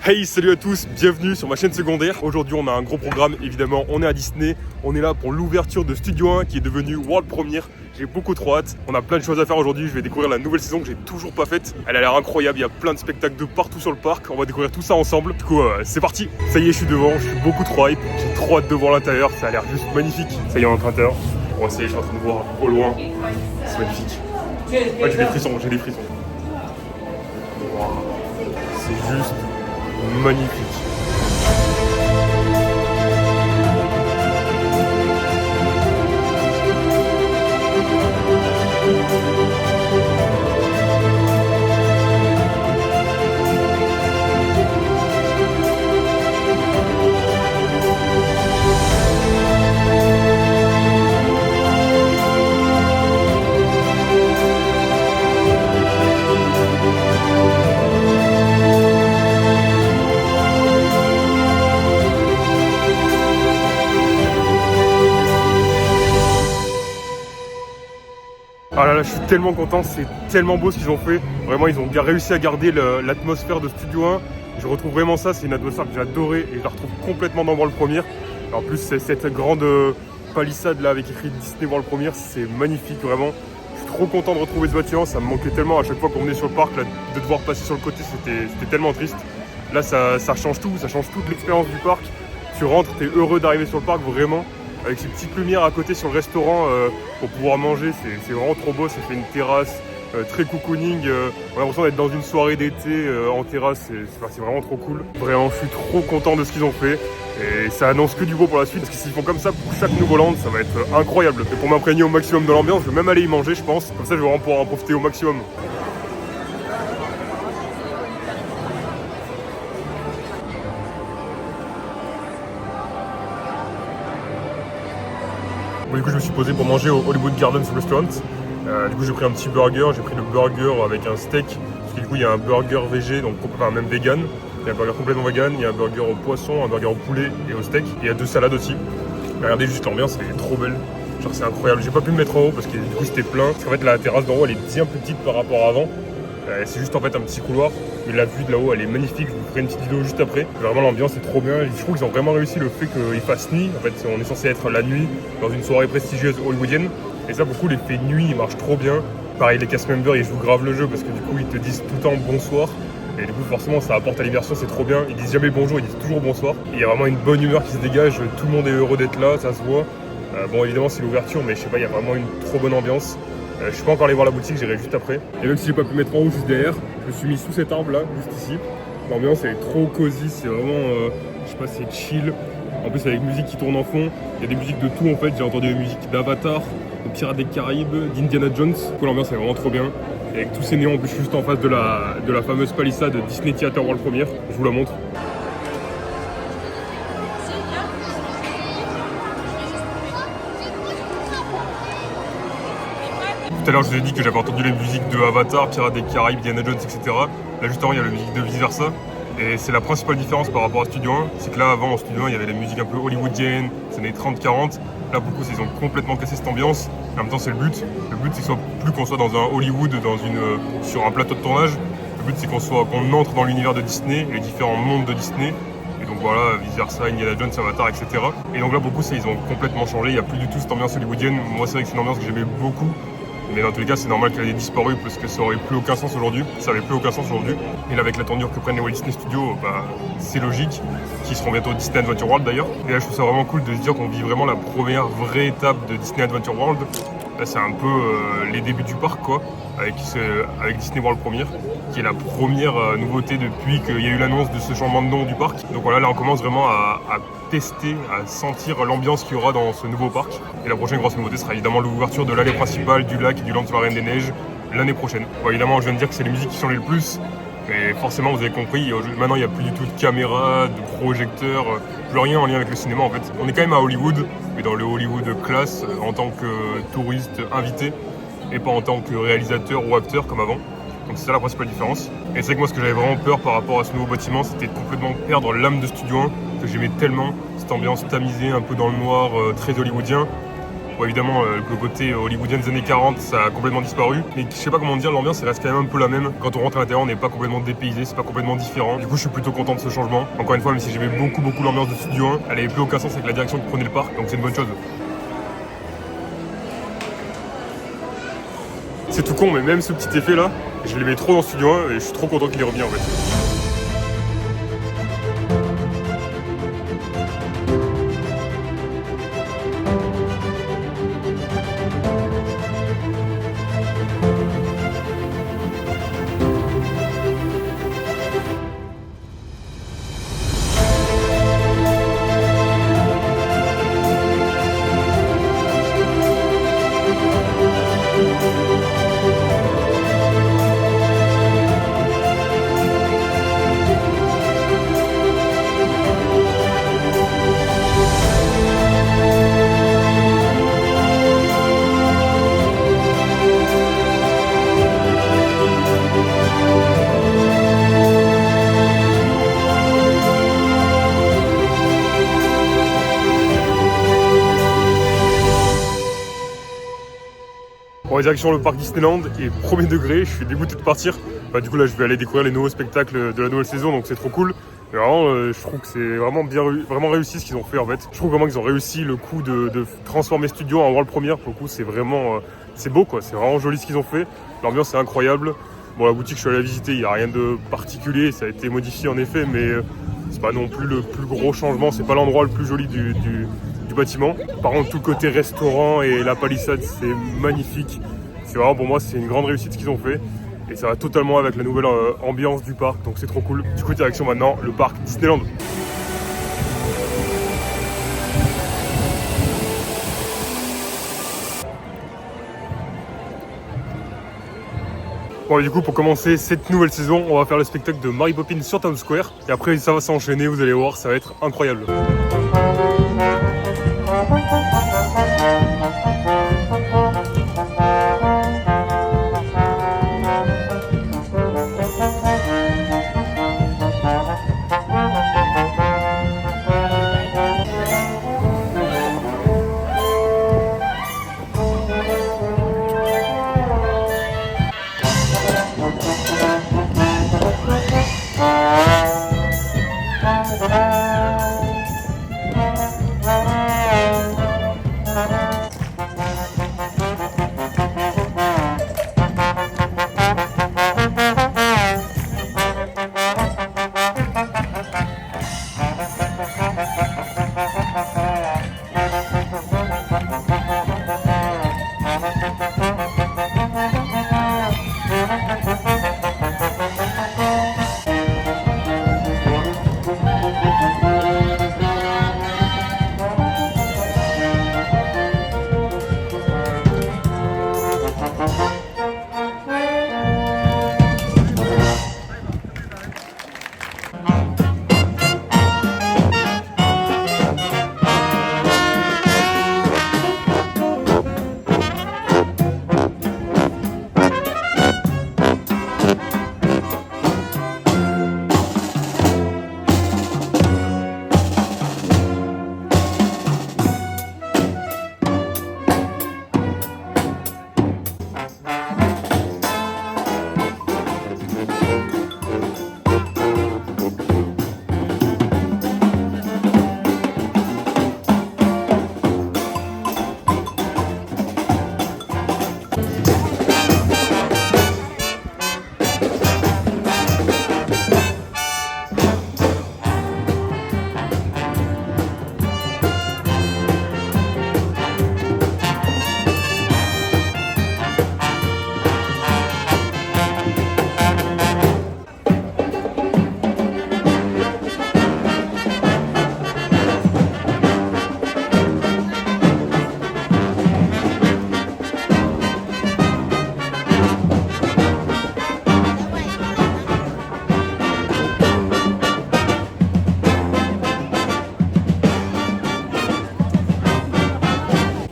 Hey, salut à tous, bienvenue sur ma chaîne secondaire. Aujourd'hui on a un gros programme, évidemment on est à Disney. On est là pour l'ouverture de Studio 1 qui est devenu World Premiere. J'ai beaucoup trop hâte, on a plein de choses à faire aujourd'hui. Je vais découvrir la nouvelle saison que j'ai toujours pas faite. Elle a l'air incroyable, il y a plein de spectacles de partout sur le parc. On va découvrir tout ça ensemble. Du coup c'est parti. Ça y est, je suis devant, je suis beaucoup trop hype. J'ai trop hâte de voir l'intérieur, ça a l'air juste magnifique. Ça y est, on est en train de on va essayer, je suis en train de voir au loin. C'est magnifique. Ouais, j'ai des frissons, j'ai des frissons. Wow. C'est juste magnifique. Ah là là, je suis tellement content, c'est tellement beau ce qu'ils ont fait. Vraiment, ils ont réussi à garder l'atmosphère de Studio 1. Je retrouve vraiment ça, c'est une atmosphère que j'ai adorée et je la retrouve complètement dans World Premiere. En plus, c'est cette grande palissade là avec écrit Disney World Premiere, c'est magnifique vraiment. Je suis trop content de retrouver ce bâtiment, ça me manquait tellement à chaque fois qu'on venait sur le parc, là, de devoir passer sur le côté, c'était tellement triste. Là, ça change tout, ça change toute l'expérience du parc. Tu rentres, tu es heureux d'arriver sur le parc, vraiment. Avec ces petites lumières à côté sur le restaurant pour pouvoir manger, c'est vraiment trop beau, ça fait une terrasse très cocooning, on a l'impression d'être dans une soirée d'été en terrasse, c'est vraiment trop cool. Vraiment, je suis trop content de ce qu'ils ont fait et ça annonce que du beau pour la suite parce que s'ils font comme ça pour chaque nouveau land, ça va être incroyable. Et pour m'imprégner au maximum de l'ambiance, je vais même aller y manger je pense, comme ça je vais vraiment pouvoir en profiter au maximum. Bon, du coup, je me suis posé pour manger au Hollywood Gardens Restaurant. Du coup, j'ai pris un petit burger. J'ai pris le burger avec un steak. Parce que du coup, il y a un burger végé, donc enfin, même vegan. Il y a un burger complètement vegan. Il y a un burger au poisson, un burger au poulet et au steak. Et il y a 2 salades aussi. Regardez juste l'ambiance, elle est trop belle. Genre, c'est incroyable. J'ai pas pu me mettre en haut parce que du coup, c'était plein. Parce qu'en fait, la terrasse d'en haut, elle est bien plus petite par rapport à avant. C'est juste en fait un petit couloir. Mais la vue de là-haut, elle est magnifique. Je vous ferai une petite vidéo juste après. Vraiment, l'ambiance est trop bien. Je trouve qu'ils ont vraiment réussi le fait qu'il fasse nuit. En fait, on est censé être la nuit dans une soirée prestigieuse hollywoodienne. Et ça, pour coup, l'effet nuit, il marche trop bien. Pareil, les cast members, ils jouent grave le jeu parce que du coup, ils te disent tout le temps bonsoir. Et du coup, forcément, ça apporte à l'immersion, c'est trop bien. Ils disent jamais bonjour, ils disent toujours bonsoir. Et il y a vraiment une bonne humeur qui se dégage. Tout le monde est heureux d'être là, ça se voit. Bon, évidemment, c'est l'ouverture, mais je sais pas, il y a vraiment une trop bonne ambiance. Je suis pas encore allé voir la boutique, j'irai juste après. Et même si j'ai pas pu mettre en haut juste derrière, je me suis mis sous cet arbre là, juste ici. L'ambiance elle est trop cosy, c'est vraiment, je sais pas, c'est chill. En plus avec musique qui tourne en fond, il y a des musiques de tout en fait. J'ai entendu des musiques d'Avatar, de Pirates des Caraïbes, d'Indiana Jones. Du coup l'ambiance est vraiment trop bien. Et avec tous ces néons, en plus je suis juste en face de la fameuse palissade Disney Theater World Premiere. Je vous la montre. Tout à l'heure, je vous ai dit que j'avais entendu les musiques de Avatar, Pirates des Caraïbes, Indiana Jones, etc. Là, juste avant, il y a la musique de Vice Versa. Et c'est la principale différence par rapport à Studio 1. C'est que là, avant, en Studio 1, il y avait la musique un peu hollywoodienne, des années 30-40. Là, pour le coup, ils ont complètement cassé cette ambiance. En même temps, c'est le but. Le but, c'est qu'on soit dans un Hollywood, sur un plateau de tournage. Le but, c'est qu'on entre dans l'univers de Disney, les différents mondes de Disney. Et donc voilà, Vice Versa, Indiana Jones, Avatar, etc. Et donc là, pour le coup, ils ont complètement changé. Il n'y a plus du tout cette ambiance hollywoodienne. Moi, c'est vrai que c'est une ambiance que j'aimais beaucoup. Mais dans tous les cas, c'est normal qu'elle ait disparu parce que ça aurait plus aucun sens aujourd'hui. Ça avait plus aucun sens aujourd'hui. Et là, avec la tournure que prennent les Walt Disney Studios, c'est logique. Qui seront bientôt Disney Adventure World d'ailleurs. Et là, je trouve ça vraiment cool de se dire qu'on vit vraiment la première vraie étape de Disney Adventure World. Là, c'est un peu les débuts du parc, quoi, avec Disney World Premiere, qui est la première nouveauté depuis qu'il y a eu l'annonce de ce changement de nom du parc. Donc voilà, là, on commence vraiment à tester, à sentir l'ambiance qu'il y aura dans ce nouveau parc. Et la prochaine grosse nouveauté sera évidemment l'ouverture de l'allée principale, du lac et du land de la Reine des Neiges l'année prochaine. Bon, évidemment, je viens de dire que c'est les musiques qui changeaient le plus. Mais forcément, vous avez compris, maintenant il n'y a plus du tout de caméra, de projecteurs, plus rien en lien avec le cinéma en fait. On est quand même à Hollywood, mais dans le Hollywood classe, en tant que touriste invité, et pas en tant que réalisateur ou acteur comme avant. Donc c'est ça la principale différence. Et c'est vrai que moi ce que j'avais vraiment peur par rapport à ce nouveau bâtiment, c'était de complètement perdre l'âme de Studio 1, que j'aimais tellement, cette ambiance tamisée, un peu dans le noir, très hollywoodien. Bon, évidemment, le côté hollywoodien des années 40, ça a complètement disparu. Mais je sais pas comment dire, l'ambiance elle reste quand même un peu la même. Quand on rentre à l'intérieur, on n'est pas complètement dépaysé, c'est pas complètement différent. Du coup, je suis plutôt content de ce changement. Encore une fois, même si j'aimais beaucoup l'ambiance de Studio 1, elle avait plus aucun sens avec la direction que prenait le parc, donc c'est une bonne chose. C'est tout con, mais même ce petit effet là, je l'aimais trop dans Studio 1 et je suis trop content qu'il ait remis en fait. Bon, direction le parc Disneyland et premier degré, je suis dégoûté de partir. Bah, du coup là je vais aller découvrir les nouveaux spectacles de la nouvelle saison, donc c'est trop cool. Mais vraiment, je trouve que c'est vraiment vraiment réussi ce qu'ils ont fait en fait. Je trouve vraiment qu'ils ont réussi le coup de transformer Studio en world premiere. Pour le coup c'est vraiment, c'est beau quoi, c'est vraiment joli ce qu'ils ont fait. L'ambiance est incroyable. Bon, la boutique je suis allé la visiter, il n'y a rien de particulier, ça a été modifié en effet, mais c'est pas non plus le plus gros changement, c'est pas l'endroit le plus joli du bâtiment. Par contre, tout le côté restaurant et la palissade, c'est magnifique. C'est vraiment, pour moi, c'est une grande réussite ce qu'ils ont fait. Et ça va totalement avec la nouvelle ambiance du parc, donc c'est trop cool. Du coup, direction maintenant le parc Disneyland. Bon, et du coup, pour commencer cette nouvelle saison, on va faire le spectacle de Mary Poppins sur Town Square. Et après, ça va s'enchaîner, vous allez voir, ça va être incroyable.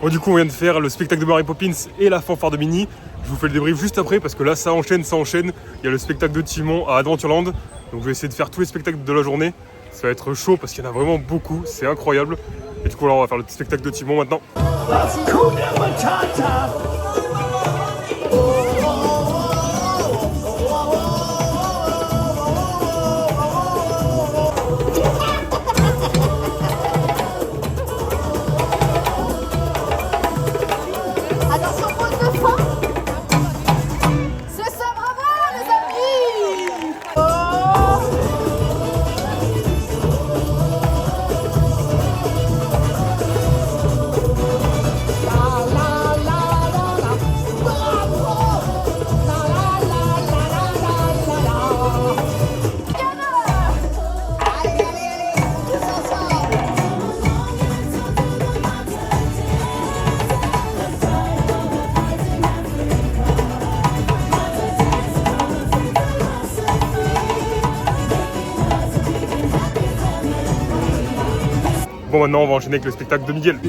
Bon, du coup, on vient de faire le spectacle de Mary Poppins et la fanfare de Minnie. Je vous fais le débrief juste après parce que là ça enchaîne. Il y a le spectacle de Timon à Adventureland. Donc je vais essayer de faire tous les spectacles de la journée. Ça va être chaud parce qu'il y en a vraiment beaucoup, c'est incroyable. Et du coup là on va faire le spectacle de Timon maintenant. Bon maintenant on va enchaîner avec le spectacle de Miguel.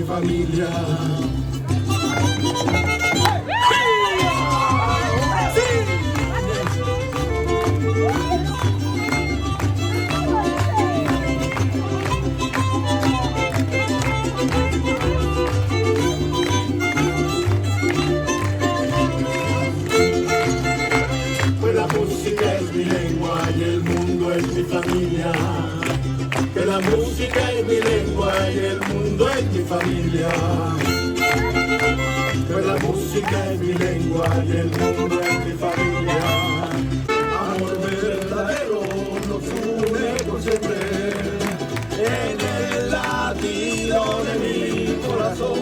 Que la música es mi lengua y el mundo es mi familia. Que la música es mi lengua y el mundo es mi familia. Amor verdadero nos une por siempre en el latido de mi corazón.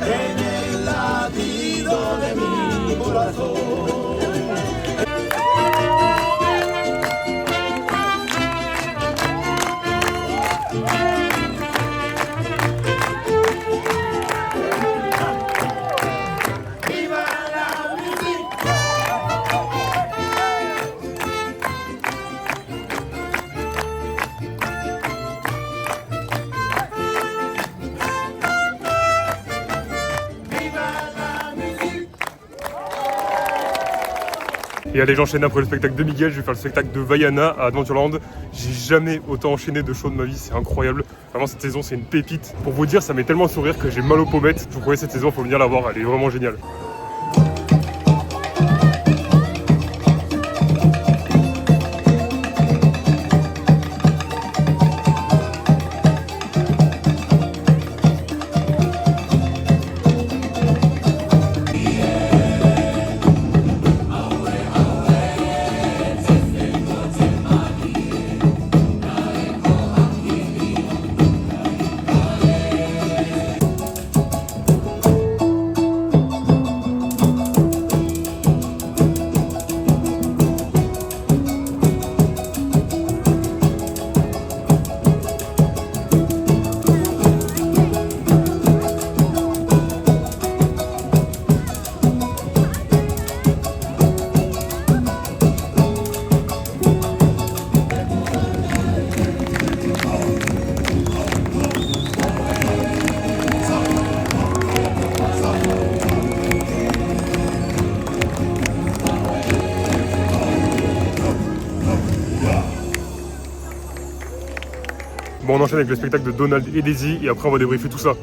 En el latido de mi corazón. Et allez, j'enchaîne après le spectacle de Miguel, je vais faire le spectacle de Vaiana à Adventureland. J'ai jamais autant enchaîné de shows de ma vie, c'est incroyable. Vraiment cette saison c'est une pépite. Pour vous dire, ça met tellement de sourire que j'ai mal aux pommettes. Je vous promets cette saison, faut venir la voir, elle est vraiment géniale. Bon, on enchaîne avec le spectacle de Donald et Daisy et après on va débriefer tout ça.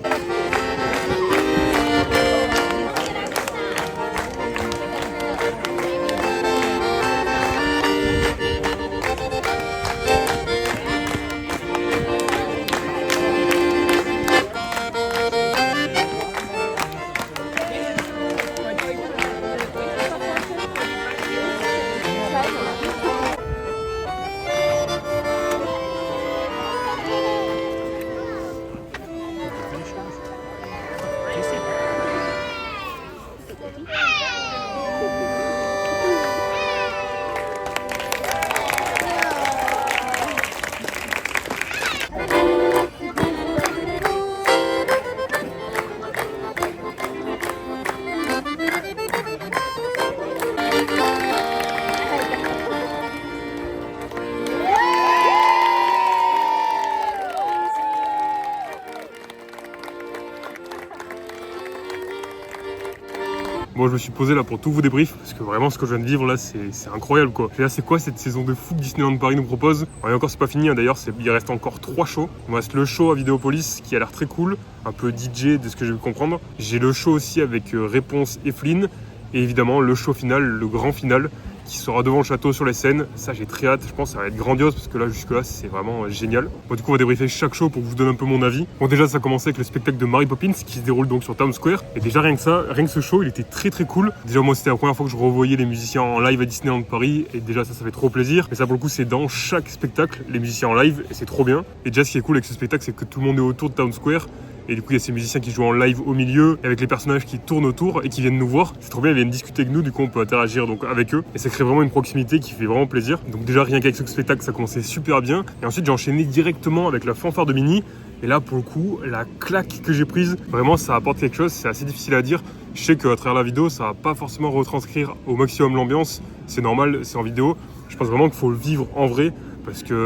Moi je me suis posé là pour tout vous débrief parce que vraiment ce que je viens de vivre là c'est incroyable quoi. Et là c'est quoi cette saison de fou que Disneyland Paris nous propose? Et encore c'est pas fini hein, d'ailleurs, il reste encore 3 shows. Il me reste le show à Vidéopolis qui a l'air très cool, un peu DJ de ce que j'ai pu comprendre. J'ai le show aussi avec Réponse et Flynn. Et évidemment le show final, le grand final qui sera devant le château sur les scènes. Ça j'ai très hâte, je pense que ça va être grandiose parce que là jusque là c'est vraiment génial. Bon, du coup on va débriefer chaque show pour que je vous donne un peu mon avis. Bon déjà ça a commencé avec le spectacle de Mary Poppins qui se déroule donc sur Times Square. Et déjà rien que ce show il était très très cool. Déjà moi c'était la première fois que je revoyais les musiciens en live à Disneyland Paris et déjà ça fait trop plaisir. Mais ça pour le coup c'est dans chaque spectacle les musiciens en live et c'est trop bien. Et déjà ce qui est cool avec ce spectacle c'est que tout le monde est autour de Times Square. Et du coup, il y a ces musiciens qui jouent en live au milieu, avec les personnages qui tournent autour et qui viennent nous voir. C'est trop bien, ils viennent discuter avec nous, du coup on peut interagir donc avec eux. Et ça crée vraiment une proximité qui fait vraiment plaisir. Donc déjà, rien qu'avec ce spectacle, ça commençait super bien. Et ensuite, j'ai enchaîné directement avec la fanfare de Minnie. Et là, pour le coup, la claque que j'ai prise, vraiment, ça apporte quelque chose. C'est assez difficile à dire. Je sais qu'à travers la vidéo, ça va pas forcément retranscrire au maximum l'ambiance. C'est normal, c'est en vidéo. Je pense vraiment qu'il faut le vivre en vrai parce qu'il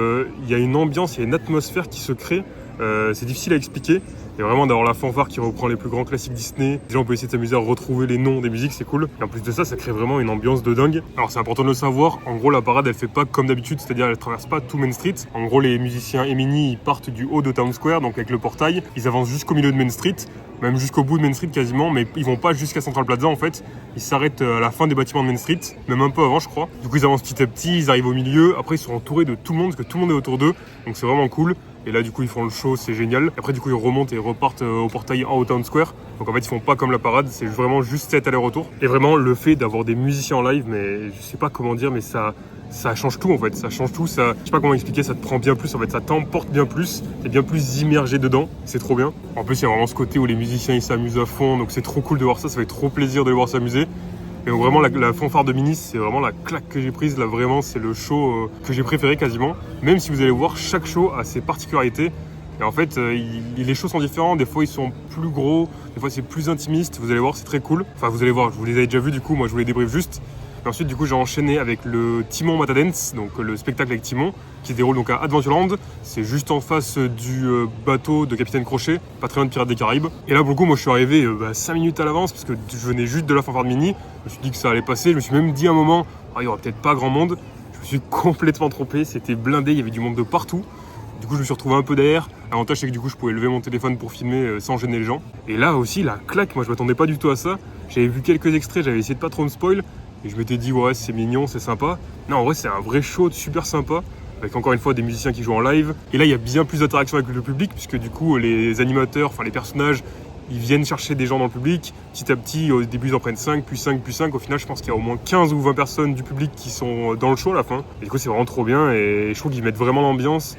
y a une ambiance, il y a une atmosphère qui se crée. C'est difficile à expliquer. Et vraiment d'avoir la fanfare qui reprend les plus grands classiques Disney. Déjà on peut essayer de s'amuser à retrouver les noms des musiques, c'est cool. Et en plus de ça, ça crée vraiment une ambiance de dingue. Alors c'est important de le savoir, en gros la parade elle fait pas comme d'habitude, c'est-à-dire elle traverse pas tout Main Street. En gros les musiciens et Minnie ils partent du haut de Town Square, donc avec le portail, ils avancent jusqu'au milieu de Main Street, même jusqu'au bout de Main Street quasiment, mais ils vont pas jusqu'à Central Plaza en fait. Ils s'arrêtent à la fin des bâtiments de Main Street, même un peu avant je crois. Du coup ils avancent petit à petit, ils arrivent au milieu, après ils sont entourés de tout le monde parce que tout le monde est autour d'eux, donc c'est vraiment cool. Et là du coup ils font le show, c'est génial. Après du coup ils remontent et repartent au portail en haut Town Square. Donc en fait ils font pas comme la parade, c'est vraiment juste cet aller-retour. Et vraiment le fait d'avoir des musiciens en live, mais je sais pas comment dire, mais ça change tout en fait, ça change tout, ça, je sais pas comment expliquer, ça te prend bien plus en fait, ça t'emporte bien plus, t'es bien plus immergé dedans, c'est trop bien. En plus il y a vraiment ce côté où les musiciens ils s'amusent à fond, donc c'est trop cool de voir ça fait trop plaisir de les voir s'amuser. Et donc vraiment la fanfare de Minnie, c'est vraiment la claque que j'ai prise, là vraiment c'est le show que j'ai préféré quasiment. Même si vous allez voir, chaque show a ses particularités. Et en fait, les shows sont différents, des fois ils sont plus gros, des fois c'est plus intimiste, vous allez voir c'est très cool. Enfin vous allez voir, je vous les avais déjà vus du coup, moi je vous les débriefe juste. Et ensuite du coup j'ai enchaîné avec le Timon Matadance, donc le spectacle avec Timon, qui se déroule donc à Adventureland. C'est juste en face du bateau de Capitaine Crochet, pas très loin de Pirates des Caraïbes. Et là pour le coup moi je suis arrivé 5 minutes à l'avance parce que je venais juste de la fanfare de Minnie. Je me suis dit que ça allait passer, je me suis même dit à un moment, il y aura peut-être pas grand monde. Je me suis complètement trompé, c'était blindé, il y avait du monde de partout. Du coup je me suis retrouvé un peu derrière. L'avantage c'est que du coup je pouvais lever mon téléphone pour filmer sans gêner les gens. Et là aussi la claque, moi je m'attendais pas du tout à ça. J'avais vu quelques extraits, j'avais essayé de pas trop me spoil. Et je m'étais dit ouais c'est mignon, c'est sympa. Non en vrai c'est un vrai show super sympa. Avec encore une fois des musiciens qui jouent en live. Et là il y a bien plus d'interaction avec le public. Puisque du coup les animateurs, enfin les personnages, ils viennent chercher des gens dans le public. Petit à petit, au début ils en prennent 5, puis 5, puis 5. Au final je pense qu'il y a au moins 15 ou 20 personnes du public qui sont dans le show à la fin. Et du coup c'est vraiment trop bien. Et je trouve qu'ils mettent vraiment l'ambiance.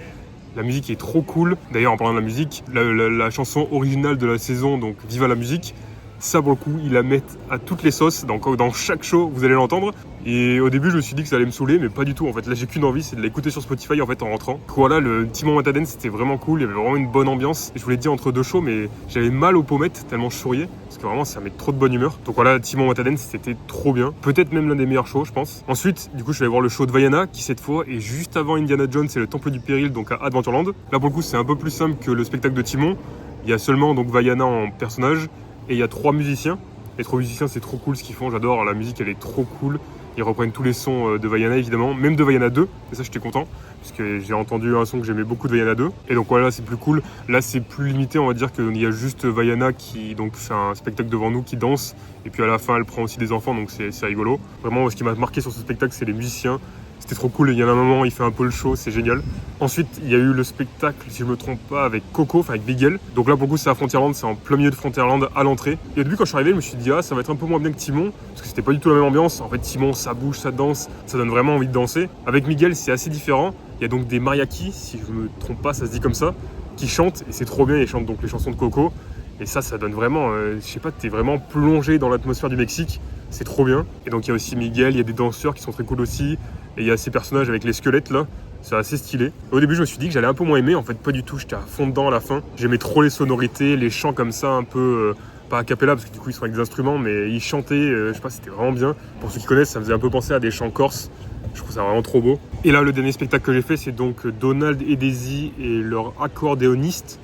La musique est trop cool. D'ailleurs en parlant de la musique, la chanson originale de la saison, donc Viva la musique, ça pour le coup ils la mettent à toutes les sauces, donc dans chaque show vous allez l'entendre. Et au début je me suis dit que ça allait me saouler, mais pas du tout en fait. Là j'ai qu'une envie, c'est de l'écouter sur Spotify en fait en rentrant. Voilà, le Timon Matadance c'était vraiment cool, il y avait vraiment une bonne ambiance. Et je vous l'ai dit entre deux shows, mais j'avais mal aux pommettes tellement je souriais, parce que vraiment ça met trop de bonne humeur. Donc voilà, Timon Matadance c'était trop bien, peut-être même l'un des meilleurs shows je pense. Ensuite du coup je suis allé voir le show de Vaiana qui cette fois est juste avant Indiana Jones et le Temple du Péril, donc à Adventureland. Là pour le coup c'est un peu plus simple que le spectacle de Timon. Il y a seulement donc Vaiana en personnage et il y a 3 musiciens. Les 3 musiciens c'est trop cool ce qu'ils font, j'adore, la musique elle est trop cool. Ils reprennent tous les sons de Vaiana évidemment, même de Vaiana 2, et ça j'étais content, parce que j'ai entendu un son que j'aimais beaucoup de Vaiana 2. Et donc voilà, c'est plus cool, là c'est plus limité, on va dire qu'il y a juste Vaiana qui donc fait un spectacle devant nous, qui danse, et puis à la fin elle prend aussi des enfants, donc c'est rigolo. Vraiment ce qui m'a marqué sur ce spectacle c'est les musiciens. C'était trop cool, il y en a un moment, il fait un peu le show, c'est génial. Ensuite, il y a eu le spectacle, si je me trompe pas, avec Coco, enfin avec Bigel. Donc là, pour le coup, c'est à Frontierland, c'est en plein milieu de Frontierland, à l'entrée. Et au début, quand je suis arrivé, je me suis dit, ça va être un peu moins bien que Timon, parce que c'était pas du tout la même ambiance. En fait, Timon, ça bouge, ça danse, ça donne vraiment envie de danser. Avec Miguel, c'est assez différent. Il y a donc des mariachis, si je me trompe pas, ça se dit comme ça, qui chantent, et c'est trop bien, ils chantent donc les chansons de Coco. Et ça donne vraiment, je sais pas, t'es vraiment plongé dans l'atmosphère du Mexique. C'est trop bien. Et donc il y a aussi Miguel, il y a des danseurs qui sont très cool aussi. Et il y a ces personnages avec les squelettes là. C'est assez stylé. Au début je me suis dit que j'allais un peu moins aimer. En fait pas du tout, j'étais à fond dedans à la fin. J'aimais trop les sonorités, les chants comme ça un peu... pas a cappella parce que du coup ils sont avec des instruments. Mais ils chantaient, je sais pas, c'était vraiment bien. Pour ceux qui connaissent, ça me faisait un peu penser à des chants corses. Je trouve ça vraiment trop beau. Et là le dernier spectacle que j'ai fait, c'est donc Donald et Daisy et leur accordéoniste.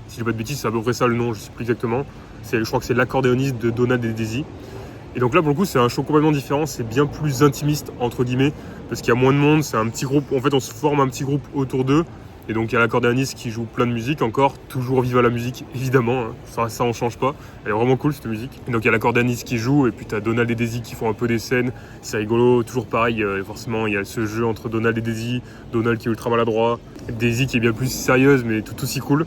Si je dis pas de bêtises, c'est à peu près ça le nom, je sais plus exactement. Je crois que c'est l'accordéoniste de Donald et Daisy. Et donc là, pour le coup, c'est un show complètement différent, c'est bien plus intimiste, entre guillemets, parce qu'il y a moins de monde, c'est un petit groupe, en fait, on se forme un petit groupe autour d'eux. Et donc il y a l'accordéoniste qui joue plein de musique encore, toujours vive à la musique évidemment, hein. Ça on change pas, elle est vraiment cool cette musique. Et donc il y a l'accordéoniste qui joue et puis t'as Donald et Daisy qui font un peu des scènes, c'est rigolo, toujours pareil, forcément il y a ce jeu entre Donald et Daisy, Donald qui est ultra maladroit, Daisy qui est bien plus sérieuse mais tout aussi cool.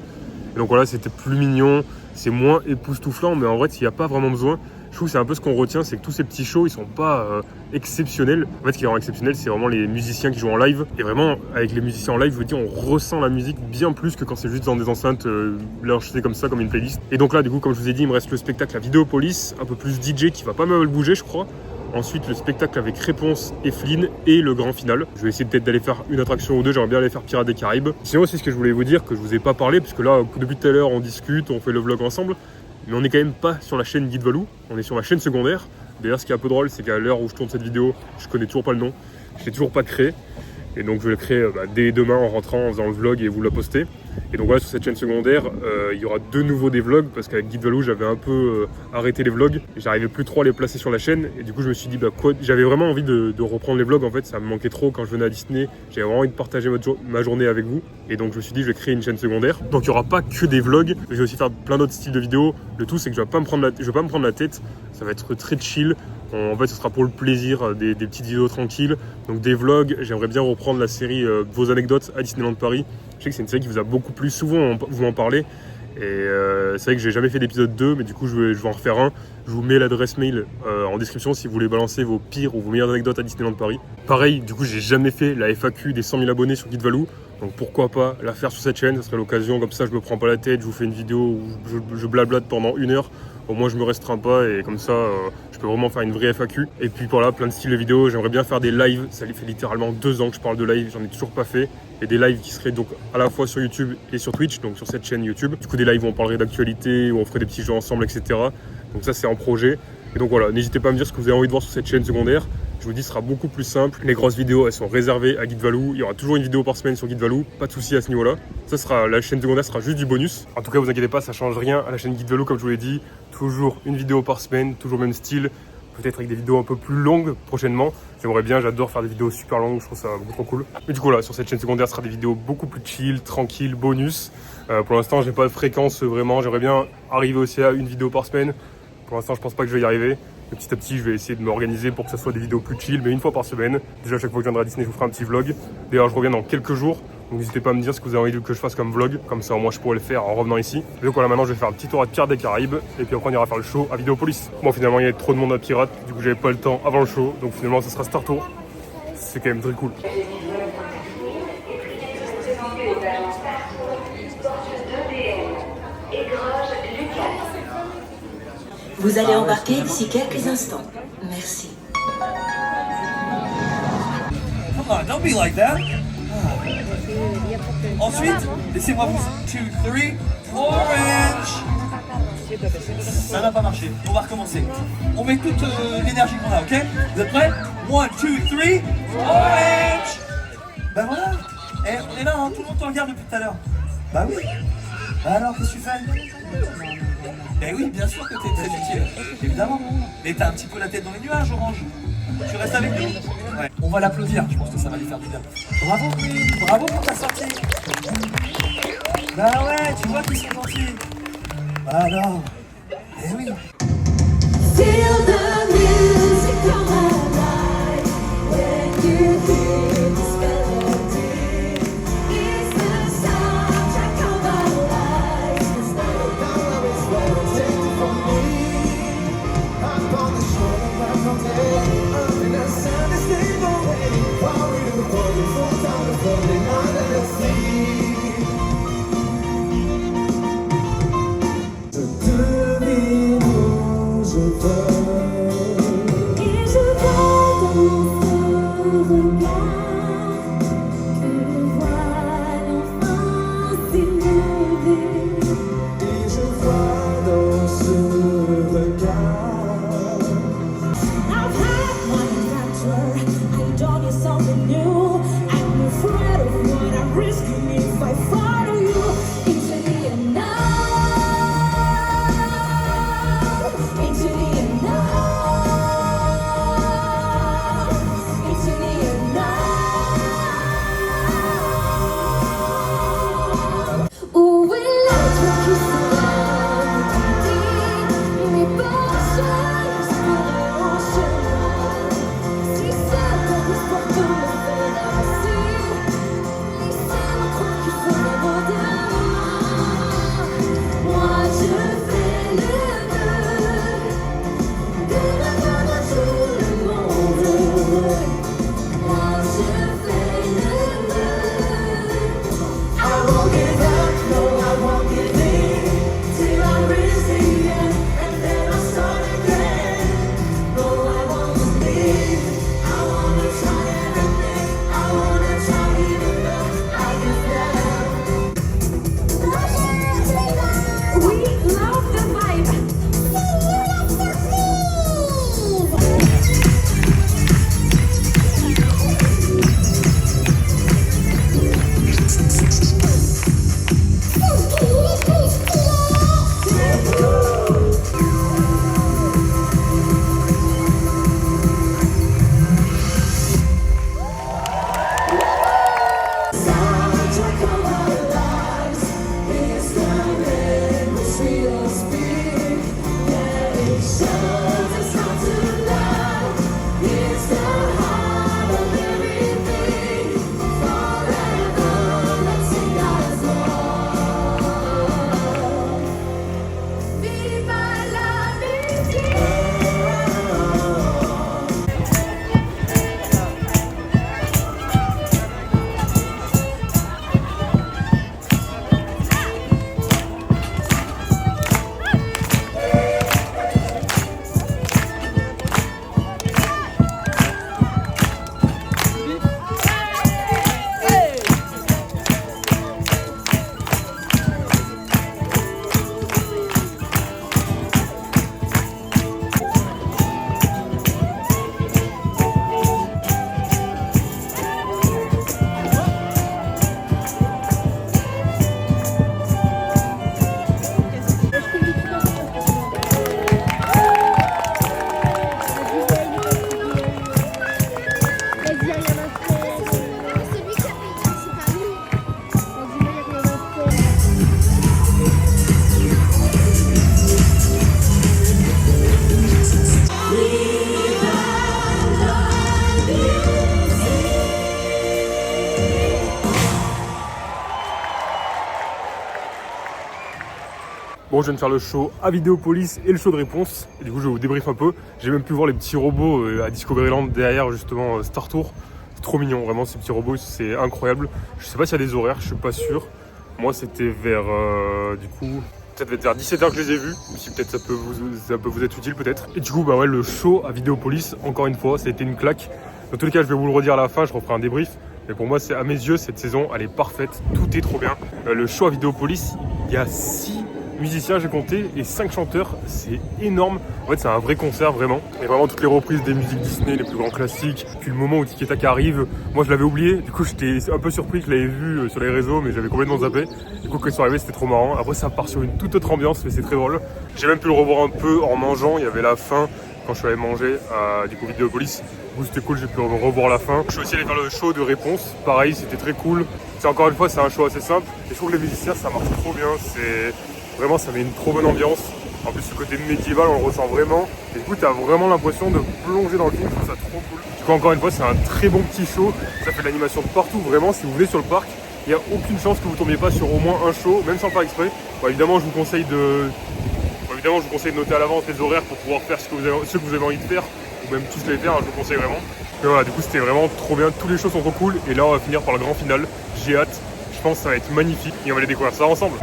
Et donc voilà, c'était plus mignon, c'est moins époustouflant mais en vrai il n'y a pas vraiment besoin. Je trouve que c'est un peu ce qu'on retient, c'est que tous ces petits shows, ils sont pas exceptionnels. En fait, ce qui est vraiment exceptionnel, c'est vraiment les musiciens qui jouent en live. Et vraiment, avec les musiciens en live, je veux dire, on ressent la musique bien plus que quand c'est juste dans des enceintes l'enregistrer comme ça, comme une playlist. Et donc là, du coup, comme je vous ai dit, il me reste le spectacle à Vidéopolis, un peu plus DJ, qui va pas mal bouger, je crois. Ensuite, le spectacle avec Réponse et Flynn et le grand final. Je vais essayer peut-être d'aller faire une attraction ou deux, j'aimerais bien aller faire Pirates des Caraïbes. Sinon aussi, ce que je voulais vous dire, que je vous ai pas parlé, puisque là, depuis tout à l'heure, on discute, on fait le vlog ensemble. Mais on n'est quand même pas sur la chaîne Guide Valou, on est sur ma chaîne secondaire. D'ailleurs, ce qui est un peu drôle, c'est qu'à l'heure où je tourne cette vidéo, je connais toujours pas le nom, je l'ai toujours pas créé. Et donc je vais le créer dès demain en rentrant, en faisant le vlog et vous la poster. Et donc voilà, sur cette chaîne secondaire, il y aura de nouveau des vlogs, parce qu'avec Guide Valou, j'avais un peu arrêté les vlogs. J'arrivais plus trop à les placer sur la chaîne, et du coup je me suis dit, j'avais vraiment envie de reprendre les vlogs, en fait, ça me manquait trop quand je venais à Disney. J'avais vraiment envie de partager ma journée avec vous. Et donc je me suis dit, je vais créer une chaîne secondaire. Donc il n'y aura pas que des vlogs, je vais aussi faire plein d'autres styles de vidéos. Le tout, c'est que je vais pas me prendre la tête, ça va être très chill. En fait, ce sera pour le plaisir, des petites vidéos tranquilles. Donc des vlogs, j'aimerais bien reprendre la série Vos anecdotes à Disneyland Paris. Je sais que c'est une série qui vous a beaucoup plu, souvent vous m'en parlez. Et c'est vrai que j'ai jamais fait d'épisode 2, mais du coup je vais en refaire un. Je vous mets l'adresse mail en description si vous voulez balancer vos pires ou vos meilleures anecdotes à Disneyland Paris. Pareil, du coup j'ai jamais fait la FAQ des 100 000 abonnés sur Guide Valou. Donc pourquoi pas la faire sur cette chaîne, ça serait l'occasion, comme ça je me prends pas la tête, je vous fais une vidéo où je blablate pendant 1 heure. Au moins je me restreins pas et comme ça je peux vraiment faire une vraie FAQ. Et puis voilà, plein de styles de vidéos, j'aimerais bien faire des lives, ça fait littéralement 2 ans que je parle de live, j'en ai toujours pas fait. Et des lives qui seraient donc à la fois sur YouTube et sur Twitch, donc sur cette chaîne YouTube. Du coup des lives où on parlerait d'actualité, où on ferait des petits jeux ensemble, etc. Donc ça c'est en projet. Et donc voilà, n'hésitez pas à me dire ce que vous avez envie de voir sur cette chaîne secondaire. Je vous dis, ce sera beaucoup plus simple. Les grosses vidéos, elles sont réservées à Guide Valou. Il y aura toujours une vidéo par semaine sur Guide Valou. Pas de souci à ce niveau-là. La chaîne secondaire sera juste du bonus. En tout cas, vous inquiétez pas, ça change rien à la chaîne Guide Valou, comme je vous l'ai dit. Toujours une vidéo par semaine, toujours le même style. Peut-être avec des vidéos un peu plus longues prochainement. J'aimerais bien, j'adore faire des vidéos super longues, je trouve ça beaucoup trop cool. Mais du coup là, sur cette chaîne secondaire, ce sera des vidéos beaucoup plus chill, tranquilles, bonus. Pour l'instant, j'ai pas de fréquence vraiment. J'aimerais bien arriver aussi à une vidéo par semaine. Pour l'instant, je pense pas que je vais y arriver. Mais petit à petit, je vais essayer de m'organiser pour que ça soit des vidéos plus chill, mais une fois par semaine. Déjà, chaque fois que je viendrai à Disney, je vous ferai un petit vlog. D'ailleurs, je reviens dans quelques jours. Donc n'hésitez pas à me dire ce que vous avez envie que je fasse comme vlog. Comme ça, moi, je pourrais le faire en revenant ici. Et donc voilà, maintenant, je vais faire un petit tour à Pirates des Caraïbes. Et puis après, on ira faire le show à Vidéopolis. Bon, finalement, il y avait trop de monde à Pirates. Du coup, j'avais pas le temps avant le show. Donc finalement, ça sera Star Tour. C'est quand même très cool. Vous allez embarquer d'ici quelques instants. Merci. Come on, don't be like that. Ensuite, laissez-moi vous... 2, 3, orange. Ça n'a pas marché, on va recommencer. On met toute l'énergie qu'on a, ok? Vous êtes prêts? 1, 2, 3, orange. Ben voilà. Eh, on est là, hein. Tout le monde te regarde depuis tout à l'heure. Bah oui. Bah alors, qu'est-ce que tu fais? Ben oui, bien sûr que t'es très utile, évidemment. Mais t'as un petit peu la tête dans les nuages, Orange. Tu restes avec nous? Ouais. On va l'applaudir, je pense que ça va lui faire du bien. Bravo, Queen, bravo pour ta sortie. Bah ouais, tu vois qu'ils sont gentils. Bah alors, eh oui. Feel the music come alive when you hear this melody. It's the soundtrack of our lives. It's not down, it's what it's taken from me. I'm on the shore, I'm on there. And I sound is staying away. While we're in the party, full time to floating under the sea. Into the unknown. Bon, je viens de faire le show à Vidéopolis et le show de réponse. Et du coup, je vais vous débriefer un peu. J'ai même pu voir les petits robots à Discoveryland derrière, justement, Star Tour. C'est trop mignon, vraiment, ces petits robots, c'est incroyable. Je sais pas s'il y a des horaires, je suis pas sûr. Moi, c'était vers, du coup, peut-être vers 17h que je les ai vus. Si peut-être ça peut vous être utile, peut-être. Et du coup, bah ouais, le show à Vidéopolis, encore une fois, ça a été une claque. Dans tous les cas, je vais vous le redire à la fin, je referai un débrief. Mais pour moi, c'est à mes yeux, cette saison, elle est parfaite. Tout est trop bien. Le show à Vidéopolis, il y a 6 musiciens, j'ai compté, et 5 chanteurs, c'est énorme. En fait, c'est un vrai concert, vraiment. Et vraiment, toutes les reprises des musiques Disney, les plus grands classiques. Puis le moment où Tic Tac arrive, moi je l'avais oublié. Du coup, j'étais un peu surpris que je l'avais vu sur les réseaux, mais j'avais complètement zappé. Du coup, quand ils sont arrivés, c'était trop marrant. Après, ça part sur une toute autre ambiance, mais c'est très drôle. J'ai même pu le revoir un peu en mangeant. Il y avait la fin quand je suis allé manger à du coup, Vidéopolis. Du coup, c'était cool, j'ai pu revoir la fin. Je suis aussi allé faire le show de réponse. Pareil, c'était très cool. C'est encore une fois, c'est un show assez simple. Et je trouve que les musiciens, ça marche trop bien. Vraiment, ça met une trop bonne ambiance. En plus, ce côté médiéval, on le ressent vraiment. Et du coup, t'as vraiment l'impression de plonger dans le film. Je trouve ça trop cool. Du coup, encore une fois, c'est un très bon petit show. Ça fait de l'animation partout. Vraiment, si vous venez sur le parc, il n'y a aucune chance que vous tombiez pas sur au moins un show, même sans le faire exprès. Bon, évidemment, je vous conseille de noter à l'avance les horaires pour pouvoir faire ce que vous avez envie de faire. Ou même tous les faire, je vous conseille vraiment. Et voilà, du coup, c'était vraiment trop bien. Tous les shows sont trop cool. Et là, on va finir par le grand final. J'ai hâte. Je pense que ça va être magnifique. Et on va aller découvrir ça ensemble.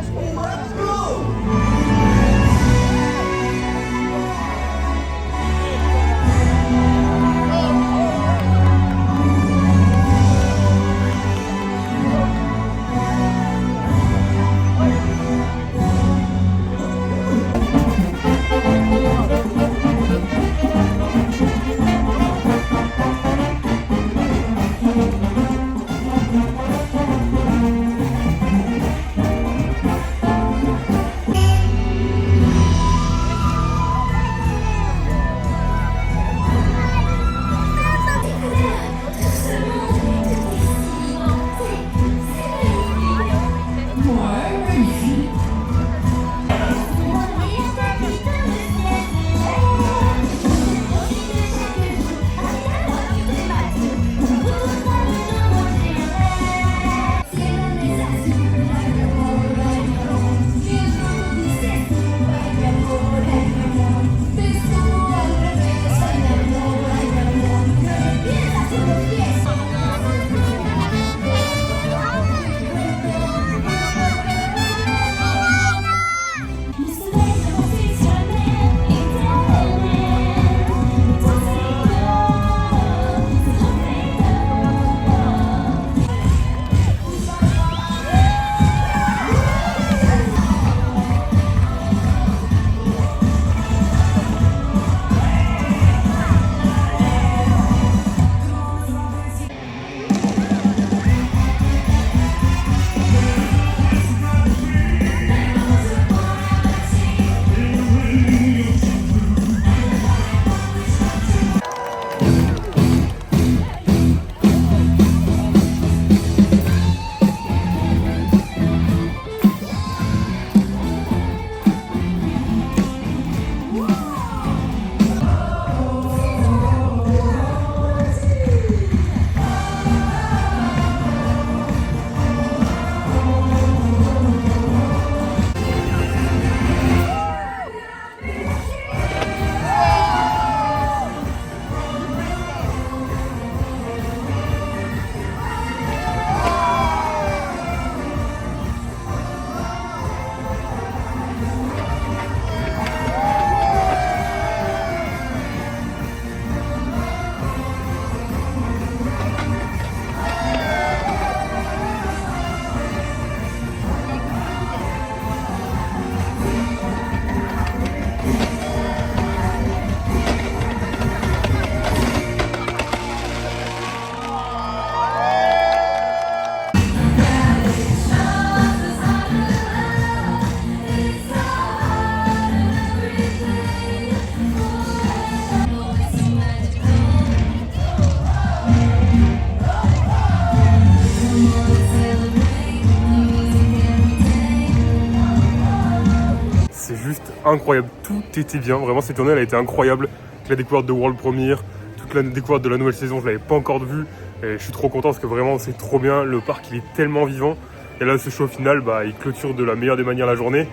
Incroyable, tout était bien, vraiment cette journée elle a été incroyable. La découverte de World Premiere, toute la découverte de la nouvelle saison, je l'avais pas encore vue et je suis trop content parce que vraiment c'est trop bien, le parc il est tellement vivant et là ce show final bah, il clôture de la meilleure des manières la journée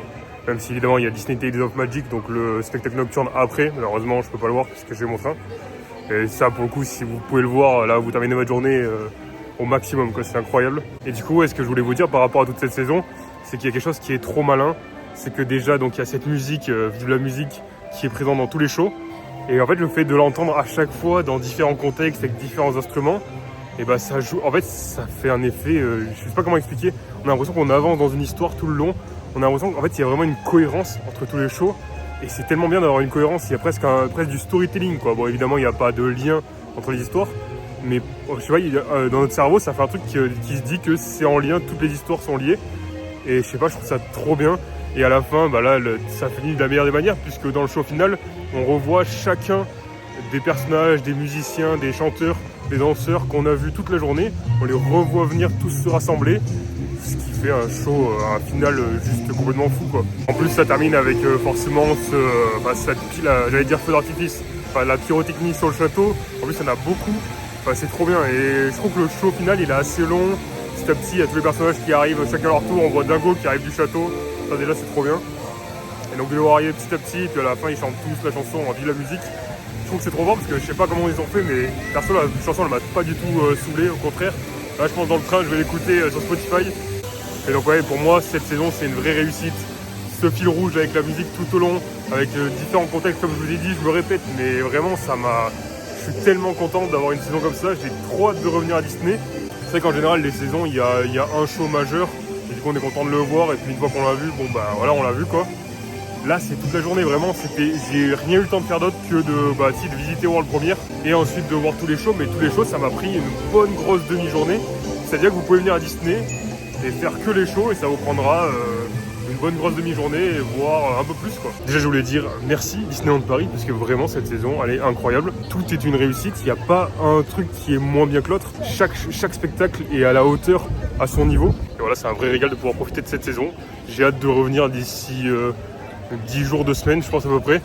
Même si évidemment il y a Disney Tales of Magic, donc le spectacle nocturne après. Malheureusement je peux pas le voir puisque j'ai mon train. Et ça pour le coup si vous pouvez le voir, là vous terminez votre journée au maximum quoi, c'est incroyable. Et du coup ce que je voulais vous dire par rapport à toute cette saison, c'est qu'il y a quelque chose qui est trop malin. C'est que déjà donc il y a cette musique, Vive la musique, qui est présente dans tous les shows. Et en fait le fait de l'entendre à chaque fois dans différents contextes avec différents instruments, et bah ça joue, en fait ça fait un effet, je sais pas comment expliquer, on a l'impression qu'on avance dans une histoire tout le long, on a l'impression qu'en fait il y a vraiment une cohérence entre tous les shows, et c'est tellement bien d'avoir une cohérence, il y a presque du storytelling quoi. Bon évidemment il n'y a pas de lien entre les histoires, mais je sais pas, dans notre cerveau ça fait un truc qui se dit que c'est en lien, toutes les histoires sont liées, et je sais pas, je trouve ça trop bien. Et à la fin, bah là, ça finit de la meilleure des manières, puisque dans le show final, on revoit chacun des personnages, des musiciens, des chanteurs, des danseurs qu'on a vus toute la journée. On les revoit venir tous se rassembler, ce qui fait un show, un final juste complètement fou quoi. En plus, ça termine avec forcément cette pile, j'allais dire feu d'artifice, la pyrotechnie sur le château. En plus, il y en a beaucoup. C'est trop bien. Et je trouve que le show final, il est assez long. Petit à petit, il y a tous les personnages qui arrivent chacun à leur tour. On voit Dingo qui arrive du château. Ça déjà c'est trop bien. Et donc de le voir arriver petit à petit, puis à la fin ils chantent tous la chanson en Vive la musique. Je trouve que c'est trop fort parce que je sais pas comment ils ont fait, mais perso la chanson elle m'a pas du tout saoulé, au contraire. Là je pense dans le train je vais l'écouter sur Spotify. Et donc ouais, pour moi cette saison c'est une vraie réussite. Ce fil rouge avec la musique tout au long, avec différents contextes comme je vous ai dit, je me répète, mais vraiment je suis tellement content d'avoir une saison comme ça, j'ai trop hâte de revenir à Disney. C'est vrai qu'en général les saisons il y a un show majeur. Et du coup on est content de le voir, et puis une fois qu'on l'a vu, bon bah voilà on l'a vu quoi. Là c'est toute la journée vraiment, j'ai rien eu le temps de faire d'autre que de visiter World Premiere et ensuite de voir tous les shows, mais tous les shows ça m'a pris une bonne grosse demi-journée. C'est-à-dire que vous pouvez venir à Disney et faire que les shows et ça vous prendra une bonne grosse demi-journée, voire un peu plus quoi. Déjà je voulais dire merci Disneyland Paris parce que vraiment cette saison elle est incroyable. Tout est une réussite, il n'y a pas un truc qui est moins bien que l'autre. Chaque spectacle est à la hauteur, à son niveau. Et voilà, c'est un vrai régal de pouvoir profiter de cette saison. J'ai hâte de revenir d'ici 10 jours, 2 semaines je pense à peu près.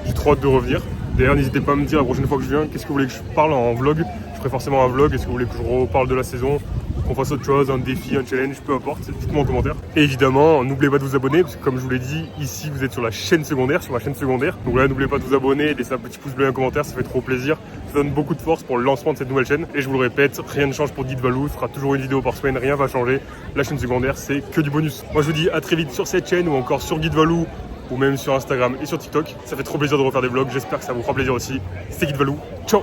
J'ai trop hâte de revenir. D'ailleurs n'hésitez pas à me dire la prochaine fois que je viens, qu'est-ce que vous voulez que je parle en vlog. Je ferai forcément un vlog, est-ce que vous voulez que je reparle de la saison, qu'on fasse autre chose, un défi, un challenge, peu importe, dites-moi en commentaire. Et évidemment, n'oubliez pas de vous abonner, parce que comme je vous l'ai dit, ici vous êtes sur la chaîne secondaire, sur ma chaîne secondaire. Donc là, n'oubliez pas de vous abonner, laissez un petit pouce bleu et un commentaire, ça fait trop plaisir. Ça donne beaucoup de force pour le lancement de cette nouvelle chaîne. Et je vous le répète, rien ne change pour Guide Valou, ce sera toujours une vidéo par semaine, rien va changer. La chaîne secondaire, c'est que du bonus. Moi je vous dis à très vite sur cette chaîne ou encore sur Guide Valou, ou même sur Instagram et sur TikTok. Ça fait trop plaisir de refaire des vlogs, j'espère que ça vous fera plaisir aussi. C'était Guide Valou, ciao.